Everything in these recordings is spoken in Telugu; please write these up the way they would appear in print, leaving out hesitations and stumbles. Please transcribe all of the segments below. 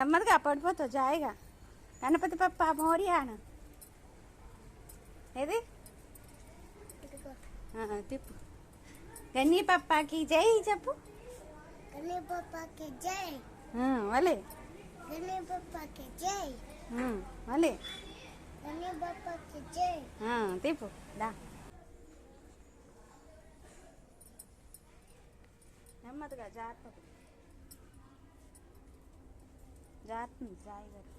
నెమ్మదిగా పడిపోతావు జాయిగా. గణపతి పప్ప మోరియాను ఏది తిప్పు. గన్నీ పప్పాకి జై చెప్పు. గన్నీ పప్పాకి జై. మళ్ళీ గన్నీ పప్పాకి జై. మళ్ళీ గన్నీ పప్పాకి జై. తిప్పు దా. నెమ్మదిగా జాగ్రత్త జాగ్రత్త సాయి గారు.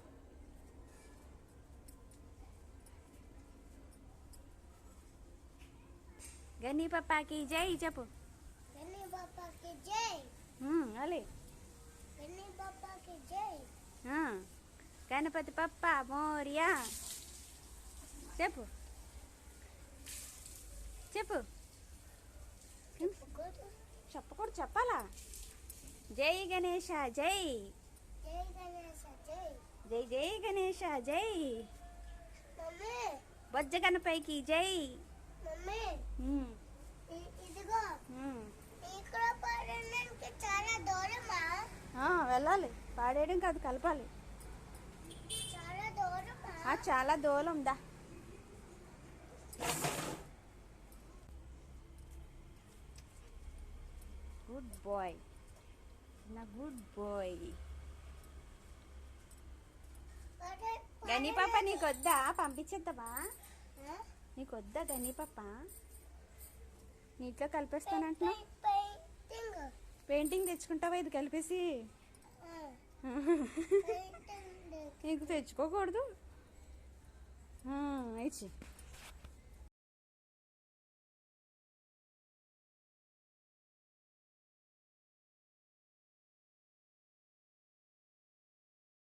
గన్నీ పప్పాకి జై చెప్పు. గన్నీ పప్పాకి జై. అలే గన్నీ పప్పాకి జై. గణపతి పప్ప మోరియా చెప్పు చెప్పు. చెప్పకూడదు చెప్పాలా. జై గణేష జై. జై గణేశ జై. జై జై గణేష జై. మమ్మీ బొజ్జ గణపైకి జై. మమ్మీ ఇదిగో ఇక్కడ పాడడానికి చాలా దూరమా? వెళ్ళాలి. పాడేయడం కాదు కలపాలి. చాలా దూరమా? చాలా దూరం దా. గుడ్ బాయ్ నా గుడ్ బాయ్. గనీ పాప నీకొద్దా? పంపించేద్దామా? నీకొద్దా గనీ పాప? నీట్లో కలిపేస్తానంటున్నా. పెయింటింగ్ తెచ్చుకుంటావా ఇది కలిపేసి? నీకు తెచ్చుకోకూడదు. ఇచ్చి